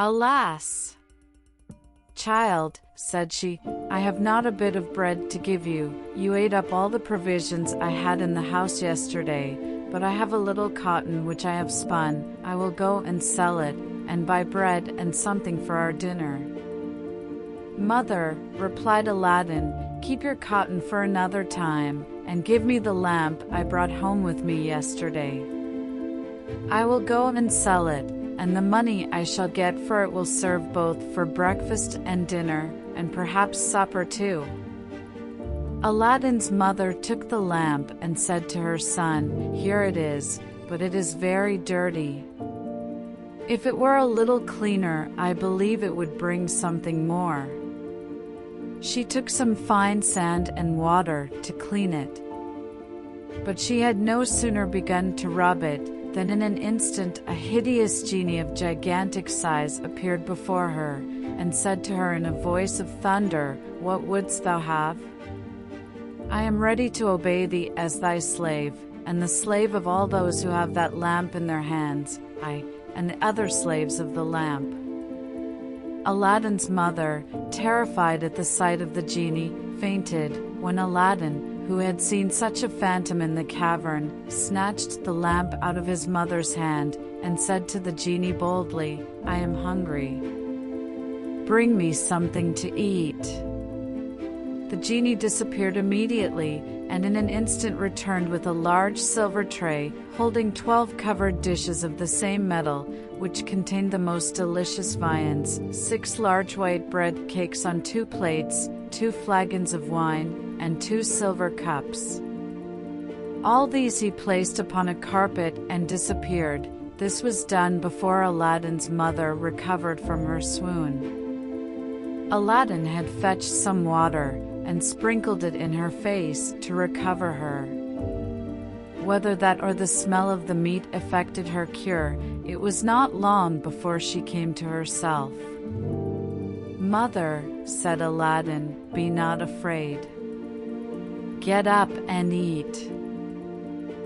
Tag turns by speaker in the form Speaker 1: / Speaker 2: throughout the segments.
Speaker 1: "Alas! Child," said she, "I have not a bit of bread to give you. You ate up all the provisions I had in the house yesterday, but I have a little cotton which I have spun. I will go and sell it, and buy bread and something for our dinner." "Mother," replied Aladdin, "keep your cotton for another time, and give me the lamp I brought home with me yesterday. I will go and sell it, and the money I shall get for it will serve both for breakfast and dinner, and perhaps supper too." Aladdin's mother took the lamp and said to her son, "Here it is, but it is very dirty. If it were a little cleaner, I believe it would bring something more." She took some fine sand and water to clean it. But she had no sooner begun to rub it than in an instant a hideous genie of gigantic size appeared before her, and said to her in a voice of thunder, "What wouldst thou have? I am ready to obey thee as thy slave, and the slave of all those who have that lamp in their hands, I, and the other slaves of the lamp." Aladdin's mother, terrified at the sight of the genie, fainted, when Aladdin, who had seen such a phantom in the cavern, snatched the lamp out of his mother's hand, and said to the genie boldly, "I am hungry. Bring me something to eat." The genie disappeared immediately, and in an instant returned with a large silver tray, holding 12 covered dishes of the same metal, which contained the most delicious viands, 6 large white bread cakes on 2 plates, 2 flagons of wine, and 2 silver cups. All these he placed upon a carpet and disappeared. This was done before Aladdin's mother recovered from her swoon. Aladdin had fetched some water, and sprinkled it in her face to recover her. Whether that or the smell of the meat effected her cure, it was not long before she came to herself. "Mother," said Aladdin, "be not afraid. Get up and eat.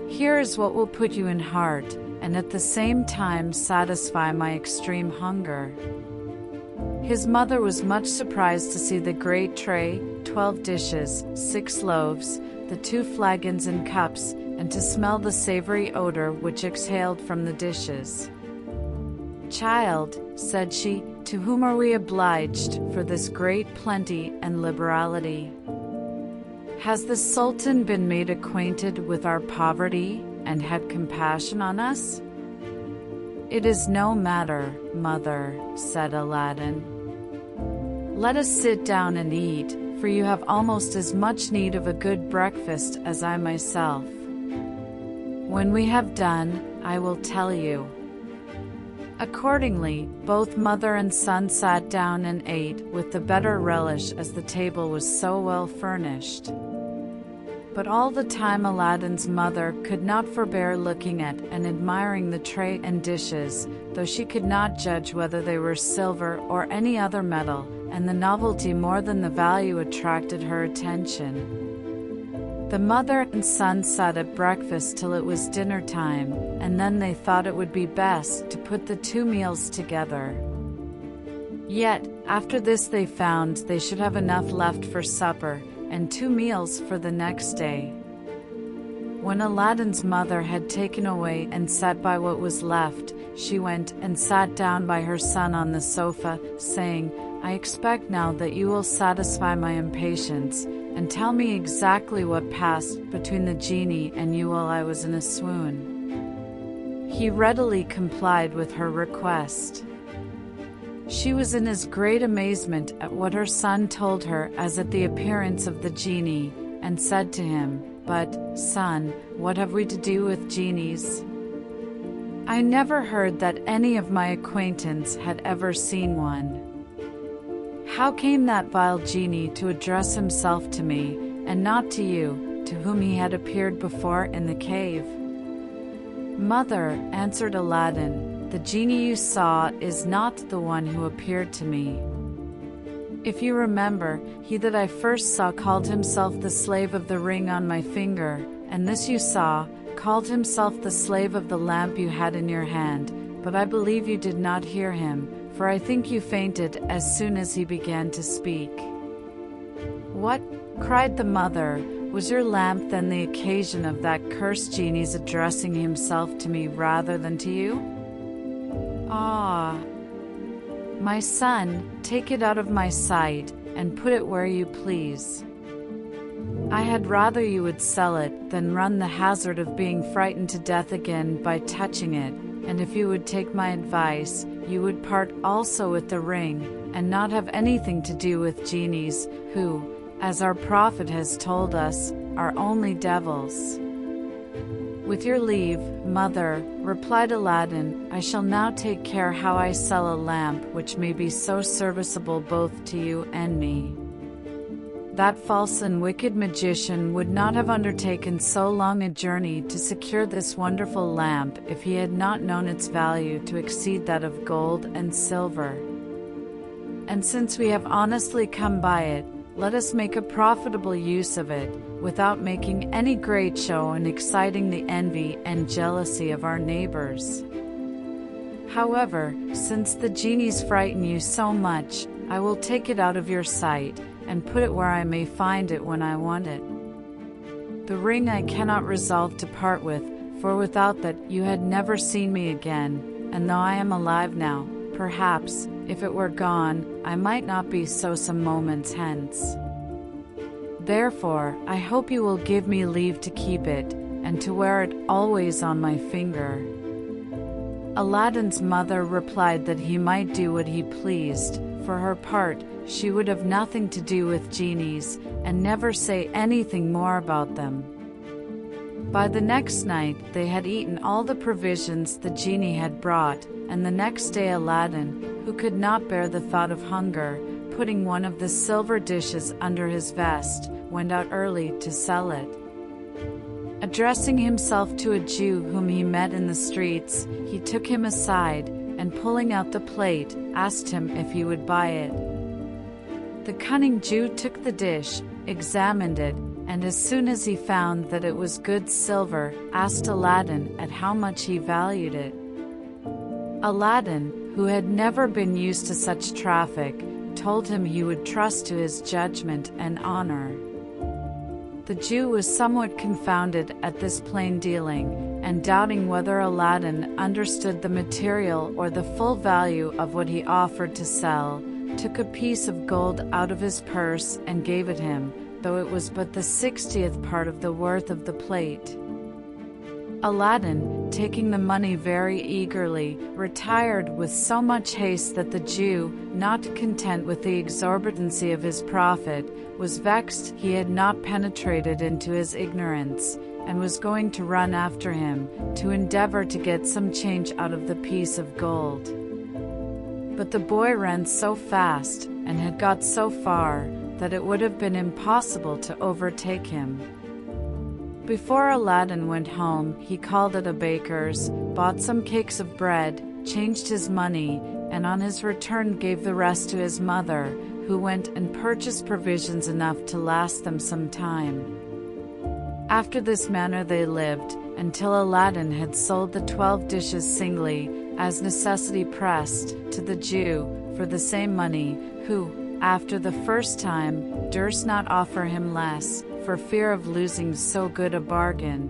Speaker 1: Here is what will put you in heart, and at the same time satisfy my extreme hunger." His mother was much surprised to see the great tray, 12 dishes, 6 loaves, the 2 flagons and cups, and to smell the savory odor which exhaled from the dishes. "Child," said she, "to whom are we obliged for this great plenty and liberality? Has the Sultan been made acquainted with our poverty and had compassion on us?" "It is no matter, mother," said Aladdin. "Let us sit down and eat, for you have almost as much need of a good breakfast as I myself. When we have done, I will tell you." Accordingly, both mother and son sat down and ate with the better relish as the table was so well furnished. But all the time Aladdin's mother could not forbear looking at and admiring the tray and dishes, though she could not judge whether they were silver or any other metal, and the novelty more than the value attracted her attention. The mother and son sat at breakfast till it was dinner time, and then they thought it would be best to put the 2 meals together. Yet, after this they found they should have enough left for supper, and 2 meals for the next day. When Aladdin's mother had taken away and set by what was left, she went and sat down by her son on the sofa, saying, "I expect now that you will satisfy my impatience, and tell me exactly what passed between the genie and you while I was in a swoon." He readily complied with her request. She was in as great amazement at what her son told her as at the appearance of the genie, and said to him, "But, son, what have we to do with genies? I never heard that any of my acquaintance had ever seen one. How came that vile genie to address himself to me, and not to you, to whom he had appeared before in the cave?" "Mother," answered Aladdin, "the genie you saw is not the one who appeared to me. If you remember, he that I first saw called himself the slave of the ring on my finger, and this you saw called himself the slave of the lamp you had in your hand, but I believe you did not hear him, for I think you fainted as soon as he began to speak." "What?" cried the mother. "Was your lamp then the occasion of that cursed genie's addressing himself to me rather than to you?" "Ah, my son, take it out of my sight, and put it where you please. I had rather you would sell it than run the hazard of being frightened to death again by touching it, and if you would take my advice, you would part also with the ring, and not have anything to do with genies, who, as our prophet has told us, are only devils." "With your leave, mother," replied Aladdin, "I shall now take care how I sell a lamp which may be so serviceable both to you and me." That false and wicked magician would not have undertaken so long a journey to secure this wonderful lamp if he had not known its value to exceed that of gold and silver. And since we have honestly come by it, let us make a profitable use of it, without making any great show and exciting the envy and jealousy of our neighbors. However, since the genies frighten you so much, I will take it out of your sight, and put it where I may find it when I want it. The ring I cannot resolve to part with, for without that you had never seen me again, and though I am alive now, perhaps, if it were gone, I might not be so some moments hence. Therefore, I hope you will give me leave to keep it, and to wear it always on my finger." Aladdin's mother replied that he might do what he pleased. For her part, she would have nothing to do with genies, and never say anything more about them. By the next night they had eaten all the provisions the genie had brought, and the next day Aladdin, who could not bear the thought of hunger, putting one of the silver dishes under his vest, went out early to sell it. Addressing himself to a Jew whom he met in the streets, he took him aside, and pulling out the plate, asked him if he would buy it. The cunning Jew took the dish, examined it, and as soon as he found that it was good silver, asked Aladdin at how much he valued it. Aladdin, who had never been used to such traffic, told him he would trust to his judgment and honor. The Jew was somewhat confounded at this plain dealing, and doubting whether Aladdin understood the material or the full value of what he offered to sell, took a piece of gold out of his purse and gave it him, though it was but the 60th part of the worth of the plate. Aladdin, taking the money very eagerly, retired with so much haste that the Jew, not content with the exorbitancy of his profit, was vexed he had not penetrated into his ignorance, and was going to run after him, to endeavor to get some change out of the piece of gold. But the boy ran so fast, and had got so far, that it would have been impossible to overtake him. Before Aladdin went home, he called at a baker's, bought some cakes of bread, changed his money, and on his return gave the rest to his mother, who went and purchased provisions enough to last them some time. After this manner they lived, until Aladdin had sold the 12 dishes singly, as necessity pressed, to the Jew, for the same money, who, after the first time, durst not offer him less, for fear of losing so good a bargain.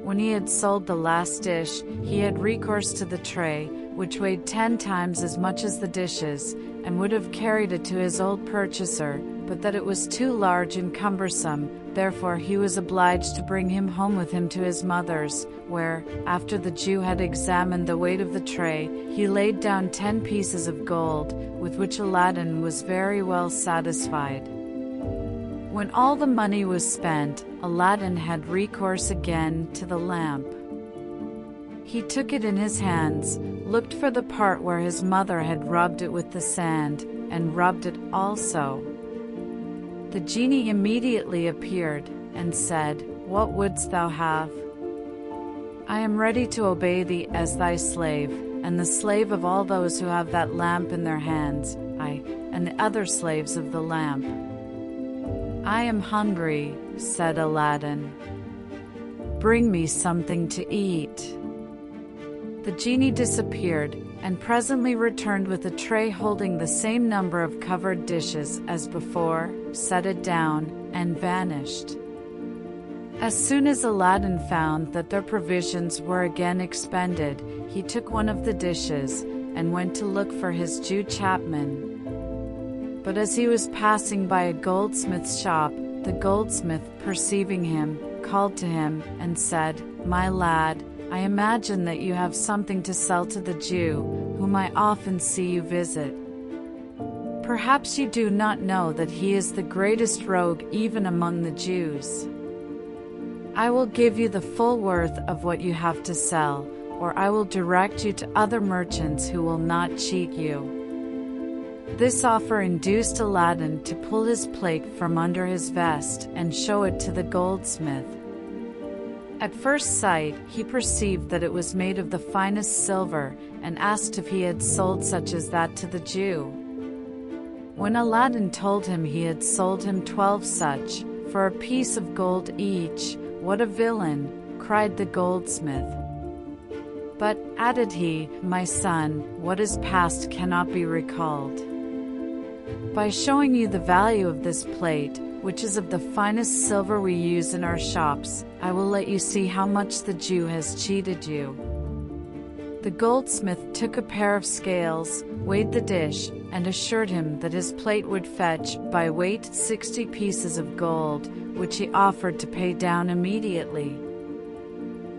Speaker 1: When he had sold the last dish, he had recourse to the tray, which weighed 10 times as much as the dishes, and would have carried it to his old purchaser, but that it was too large and cumbersome, therefore he was obliged to bring him home with him to his mother's, where, after the Jew had examined the weight of the tray, he laid down 10 pieces of gold, with which Aladdin was very well satisfied. When all the money was spent, Aladdin had recourse again to the lamp. He took it in his hands, looked for the part where his mother had rubbed it with the sand, and rubbed it also. The genie immediately appeared, and said, "What wouldst thou have?" "I am ready to obey thee as thy slave, and the slave of all those who have that lamp in their hands, I, and the other slaves of the lamp." "I am hungry," said Aladdin. "Bring me something to eat." The genie disappeared, and presently returned with a tray holding the same number of covered dishes as before, set it down, and vanished. As soon as Aladdin found that their provisions were again expended, he took one of the dishes and went to look for his Jew chapman. But as he was passing by a goldsmith's shop, the goldsmith, perceiving him, called to him and said, "My lad, I imagine that you have something to sell to the Jew, whom I often see you visit. Perhaps you do not know that he is the greatest rogue even among the Jews. I will give you the full worth of what you have to sell, or I will direct you to other merchants who will not cheat you." This offer induced Aladdin to pull his plate from under his vest and show it to the goldsmith. At first sight, he perceived that it was made of the finest silver and asked if he had sold such as that to the Jew. When Aladdin told him he had sold him 12 such, for a piece of gold each, "What a villain!" cried the goldsmith. "But," added he, "my son, what is past cannot be recalled. By showing you the value of this plate, which is of the finest silver we use in our shops, I will let you see how much the Jew has cheated you." The goldsmith took a pair of scales, weighed the dish, and assured him that his plate would fetch, by weight, 60 pieces of gold, which he offered to pay down immediately.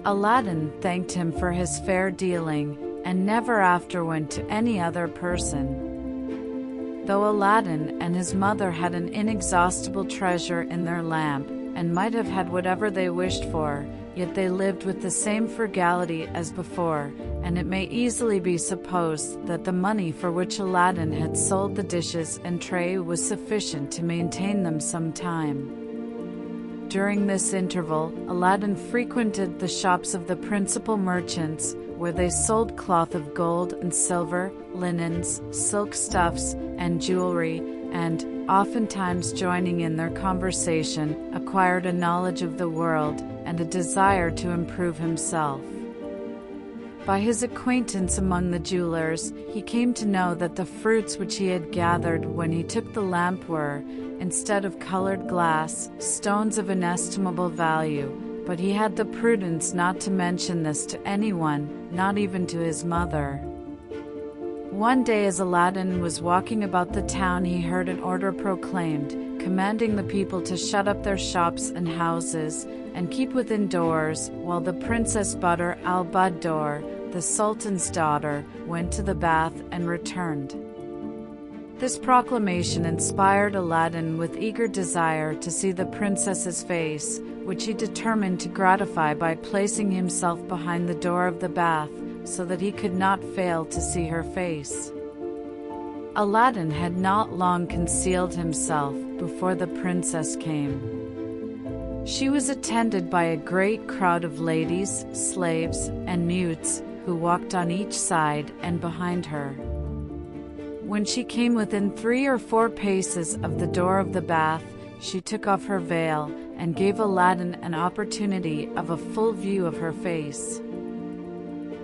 Speaker 1: Aladdin thanked him for his fair dealing, and never after went to any other person. Though Aladdin and his mother had an inexhaustible treasure in their lamp, and might have had whatever they wished for, yet they lived with the same frugality as before, and it may easily be supposed that the money for which Aladdin had sold the dishes and tray was sufficient to maintain them some time. During this interval, Aladdin frequented the shops of the principal merchants, where they sold cloth of gold and silver, linens, silk stuffs, and jewelry, and, oftentimes joining in their conversation, acquired a knowledge of the world and a desire to improve himself. By his acquaintance among the jewelers, he came to know that the fruits which he had gathered when he took the lamp were, instead of colored glass, stones of inestimable value, but he had the prudence not to mention this to anyone, not even to his mother. One day as Aladdin was walking about the town, he heard an order proclaimed, commanding the people to shut up their shops and houses, and keep within doors, while the Princess Badr al-Badr, the Sultan's daughter, went to the bath and returned. This proclamation inspired Aladdin with eager desire to see the princess's face, which he determined to gratify by placing himself behind the door of the bath, so that he could not fail to see her face. Aladdin had not long concealed himself before the princess came. She was attended by a great crowd of ladies, slaves, and mutes, who walked on each side and behind her. When she came within 3 or 4 paces of the door of the bath, she took off her veil and gave Aladdin an opportunity of a full view of her face.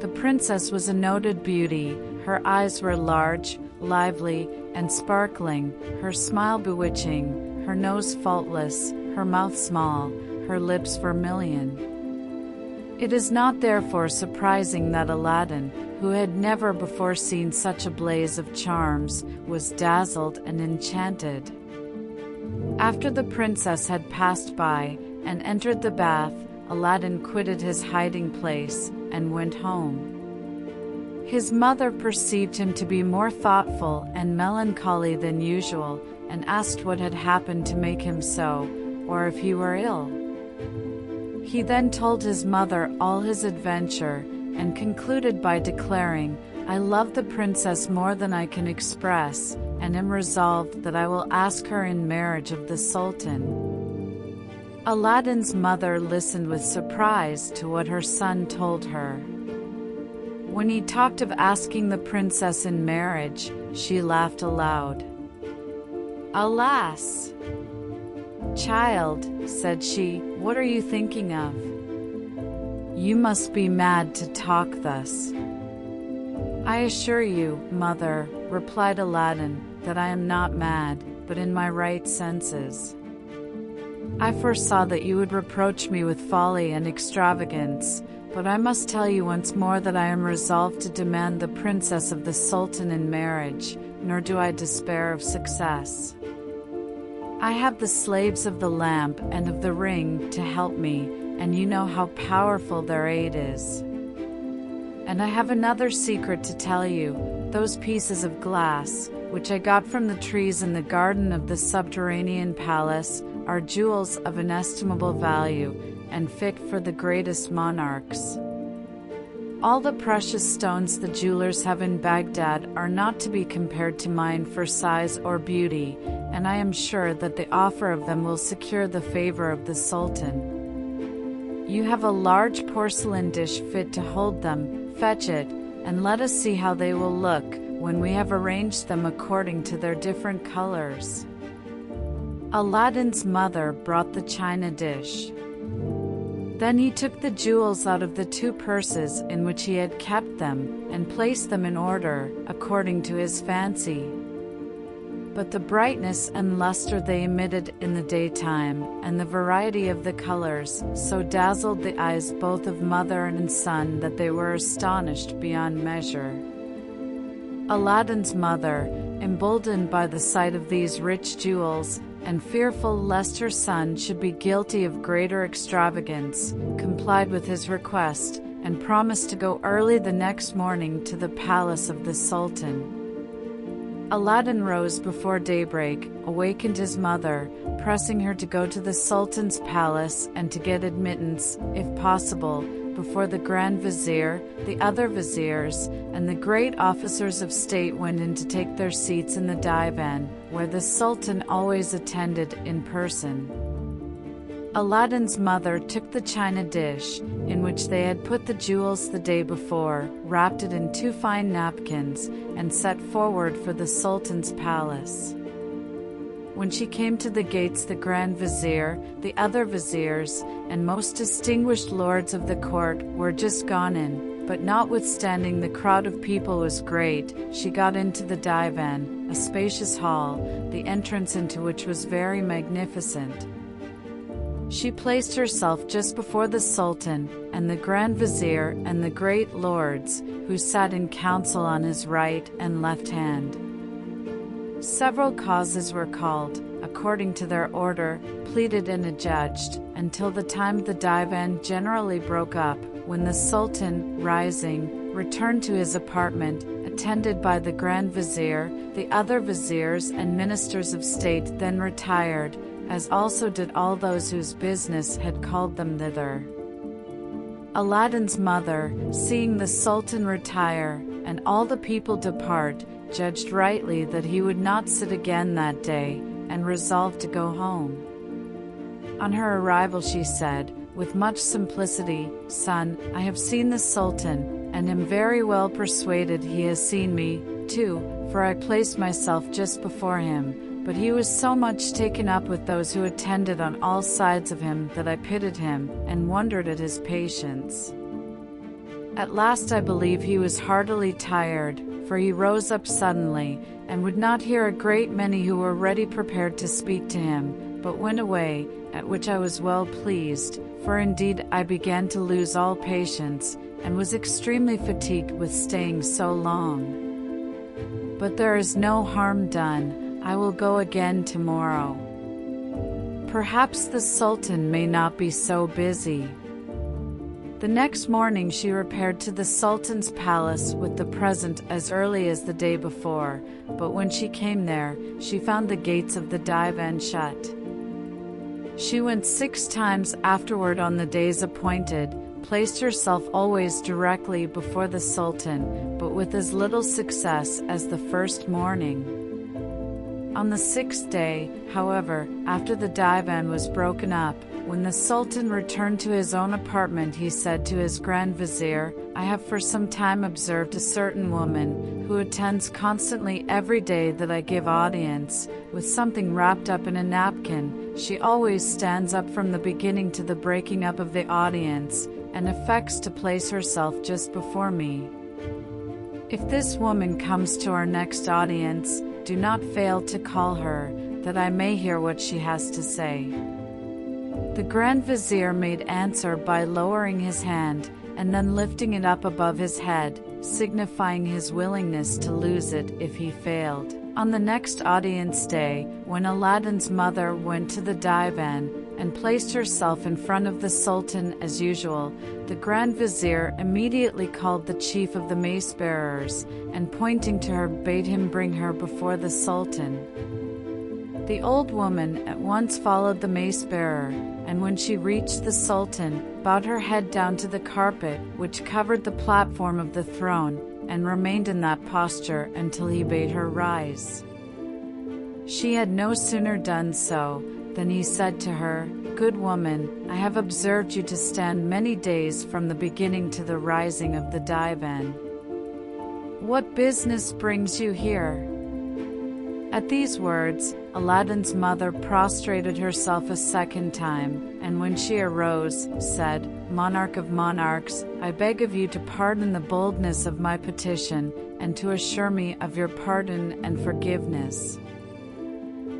Speaker 1: The princess was a noted beauty. Her eyes were large, lively, and sparkling, her smile bewitching, her nose faultless, her mouth small, her lips vermilion. It is not therefore surprising that Aladdin, who had never before seen such a blaze of charms, was dazzled and enchanted. After the princess had passed by and entered the bath, Aladdin quitted his hiding place and went home. His mother perceived him to be more thoughtful and melancholy than usual, and asked what had happened to make him so, or if he were ill. He then told his mother all his adventure, and concluded by declaring, "I love the princess more than I can express, and am resolved that I will ask her in marriage of the Sultan." Aladdin's mother listened with surprise to what her son told her. When he talked of asking the princess in marriage, she laughed aloud. "Alas! Child," said she, "what are you thinking of? You must be mad to talk thus. "I assure you, mother," replied Aladdin, "that I am not mad, but in my right senses. I foresaw that you would reproach me with folly and extravagance, but I must tell you once more that I am resolved to demand the princess of the Sultan in marriage, nor do I despair of success. I have the slaves of the lamp and of the ring to help me, and you know how powerful their aid is. And I have another secret to tell you. Those pieces of glass, which I got from the trees in the garden of the subterranean palace, are jewels of inestimable value, and fit for the greatest monarchs. All the precious stones the jewelers have in Baghdad are not to be compared to mine for size or beauty, and I am sure that the offer of them will secure the favor of the Sultan. You have a large porcelain dish fit to hold them. Fetch it, and let us see how they will look when we have arranged them according to their different colors." Aladdin's mother brought the china dish. Then he took the jewels out of the 2 purses in which he had kept them, and placed them in order, according to his fancy. But the brightness and luster they emitted in the daytime, and the variety of the colors, so dazzled the eyes both of mother and son that they were astonished beyond measure. Aladdin's mother, emboldened by the sight of these rich jewels, and fearful lest her son should be guilty of greater extravagance, complied with his request, and promised to go early the next morning to the palace of the Sultan. Aladdin rose before daybreak, awakened his mother, pressing her to go to the Sultan's palace and to get admittance, if possible, before the Grand Vizier. The other viziers, and the great officers of state went in to take their seats in the divan, where the Sultan always attended in person. Aladdin's mother took the china dish, in which they had put the jewels the day before, wrapped it in 2 fine napkins, and set forward for the Sultan's palace. When she came to the gates, the Grand Vizier, the other viziers, and most distinguished lords of the court were just gone in, but notwithstanding the crowd of people was great, she got into the divan, a spacious hall, the entrance into which was very magnificent. She placed herself just before the Sultan, and the Grand Vizier, and the great lords, who sat in council on his right and left hand. Several causes were called, according to their order, pleaded and adjudged, until the time the divan generally broke up, when the Sultan, rising, returned to his apartment, attended by the Grand Vizier. The other viziers and ministers of state then retired, as also did all those whose business had called them thither. Aladdin's mother, seeing the Sultan retire, and all the people depart, judged rightly that he would not sit again that day, and resolved to go home. On her arrival she said, with much simplicity, "Son, I have seen the Sultan, and am very well persuaded he has seen me, too, for I placed myself just before him. But he was so much taken up with those who attended on all sides of him that I pitied him, and wondered at his patience. At last I believe he was heartily tired, for he rose up suddenly, and would not hear a great many who were ready prepared to speak to him, but went away, at which I was well pleased, for indeed I began to lose all patience, and was extremely fatigued with staying so long. But there is no harm done. I will go again tomorrow. Perhaps the Sultan may not be so busy." The next morning she repaired to the Sultan's palace with the present as early as the day before, but when she came there, she found the gates of the divan shut. She went 6 times afterward on the days appointed, placed herself always directly before the Sultan, but with as little success as the first morning. On the 6th day, however, after the divan was broken up, when the Sultan returned to his own apartment, he said to his Grand Vizier, "I have for some time observed a certain woman, who attends constantly every day that I give audience, with something wrapped up in a napkin. She always stands up from the beginning to the breaking up of the audience, and affects to place herself just before me. If this woman comes to our next audience, do not fail to call her, that I may hear what she has to say." The Grand Vizier made answer by lowering his hand, and then lifting it up above his head, signifying his willingness to lose it if he failed. On the next audience day, when Aladdin's mother went to the divan and placed herself in front of the Sultan as usual, the Grand Vizier immediately called the chief of the mace bearers, and pointing to her bade him bring her before the Sultan. The old woman at once followed the mace bearer, and when she reached the Sultan, bowed her head down to the carpet which covered the platform of the throne, and remained in that posture until he bade her rise. She had no sooner done so than he said to her, "Good woman, I have observed you to stand many days from the beginning to the rising of the divan. What business brings you here?" At these words, Aladdin's mother prostrated herself a second time, and when she arose, said, "Monarch of monarchs, I beg of you to pardon the boldness of my petition, and to assure me of your pardon and forgiveness."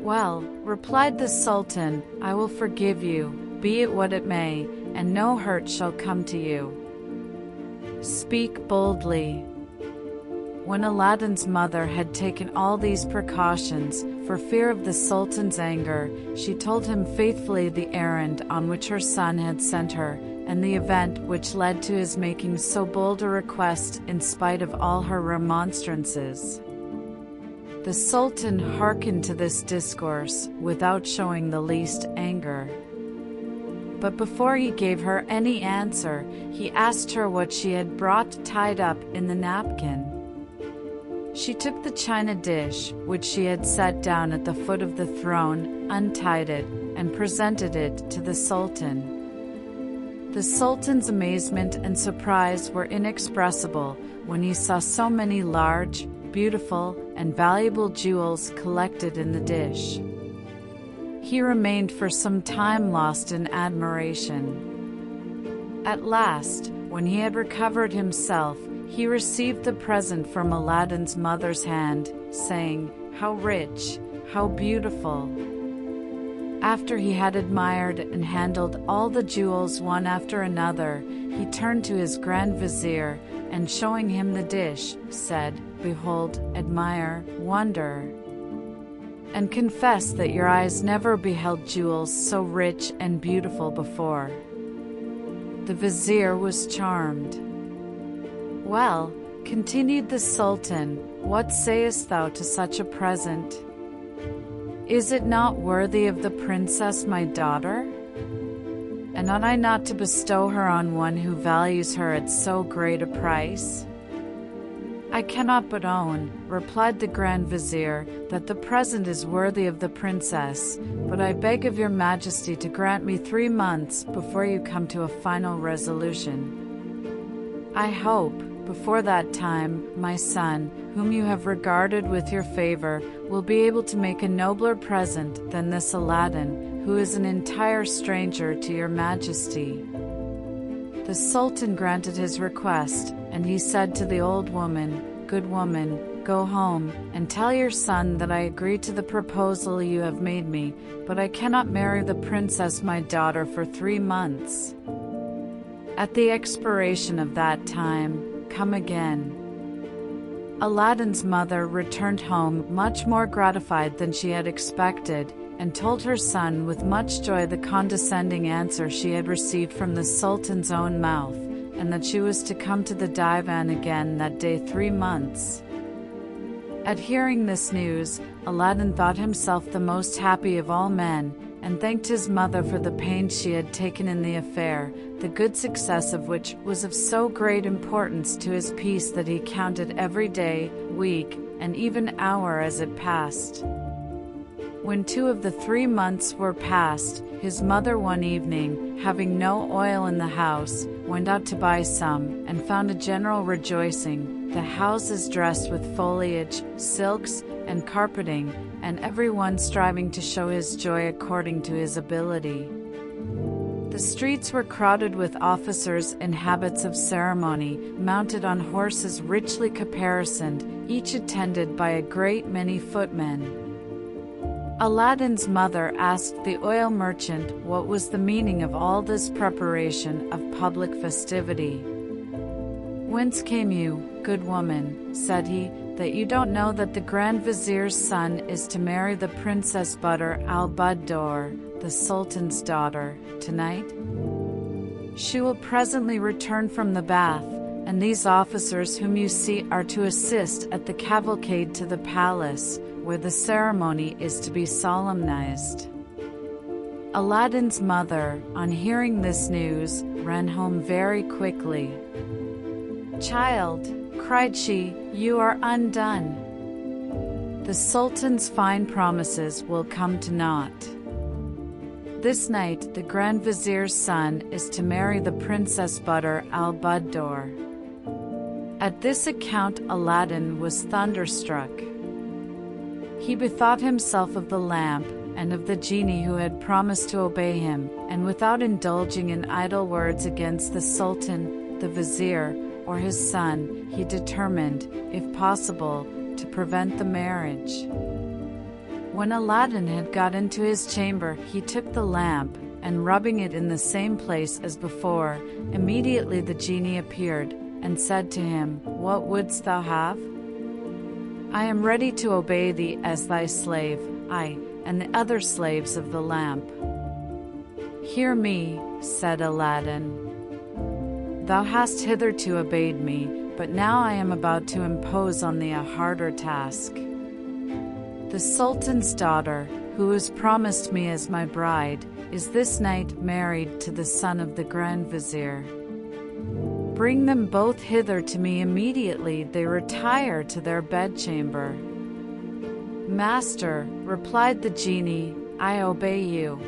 Speaker 1: "Well," replied the Sultan, "I will forgive you, be it what it may, and no hurt shall come to you. Speak boldly." When Aladdin's mother had taken all these precautions, for fear of the Sultan's anger, she told him faithfully the errand on which her son had sent her, and the event which led to his making so bold a request in spite of all her remonstrances. The Sultan hearkened to this discourse without showing the least anger. But before he gave her any answer, he asked her what she had brought tied up in the napkin. She took the china dish, which she had set down at the foot of the throne, untied it, and presented it to the Sultan. The Sultan's amazement and surprise were inexpressible when he saw so many large, beautiful, and valuable jewels collected in the dish. He remained for some time lost in admiration. At last, when he had recovered himself, he received the present from Aladdin's mother's hand, saying, "How rich, how beautiful." After he had admired and handled all the jewels one after another, he turned to his Grand Vizier, and showing him the dish, said, "Behold, admire, wonder, and confess that your eyes never beheld jewels so rich and beautiful before." The Vizier was charmed. "Well," continued the Sultan, "what sayest thou to such a present? Is it not worthy of the princess my daughter? And ought I not to bestow her on one who values her at so great a price?" "I cannot but own," replied the Grand Vizier, "that the present is worthy of the princess, but I beg of your Majesty to grant me 3 months before you come to a final resolution. I hope, before that time, my son, whom you have regarded with your favor, will be able to make a nobler present than this Aladdin, who is an entire stranger to your Majesty." The Sultan granted his request, and he said to the old woman, "Good woman, go home, and tell your son that I agree to the proposal you have made me, but I cannot marry the princess my daughter for 3 months. At the expiration of that time, come again." Aladdin's mother returned home much more gratified than she had expected, and told her son with much joy the condescending answer she had received from the Sultan's own mouth, and that she was to come to the divan again that day 3 months. At hearing this news, Aladdin thought himself the most happy of all men, and thanked his mother for the pains she had taken in the affair, the good success of which was of so great importance to his peace that he counted every day, week, and even hour as it passed. When 2 of the 3 months were past, his mother one evening, having no oil in the house, went out to buy some, and found a general rejoicing, the houses dressed with foliage, silks, and carpeting, and everyone striving to show his joy according to his ability. The streets were crowded with officers in habits of ceremony, mounted on horses richly caparisoned, each attended by a great many footmen. Aladdin's mother asked the oil merchant what was the meaning of all this preparation of public festivity. "Whence came you, good woman," said he, "that you don't know that the Grand Vizier's son is to marry the Princess Badr al-Buddor, the Sultan's daughter, tonight? She will presently return from the bath, and these officers whom you see are to assist at the cavalcade to the palace, where the ceremony is to be solemnized." Aladdin's mother, on hearing this news, ran home very quickly. "Child," cried she, "you are undone. The Sultan's fine promises will come to naught. This night the Grand Vizier's son is to marry the Princess Badr al-Buddor." At this account Aladdin was thunderstruck. He bethought himself of the lamp, and of the genie who had promised to obey him, and without indulging in idle words against the Sultan, the Vizier, or his son, he determined, if possible, to prevent the marriage. When Aladdin had got into his chamber, he took the lamp, and rubbing it in the same place as before, immediately the genie appeared, and said to him, "What wouldst thou have?" "I am ready to obey thee as thy slave, I, and the other slaves of the lamp." "Hear me," said Aladdin. "Thou hast hitherto obeyed me, but now I am about to impose on thee a harder task. The Sultan's daughter, who has promised me as my bride, is this night married to the son of the Grand Vizier. Bring them both hither to me immediately they retire to their bedchamber." "Master," replied the genie, "I obey you."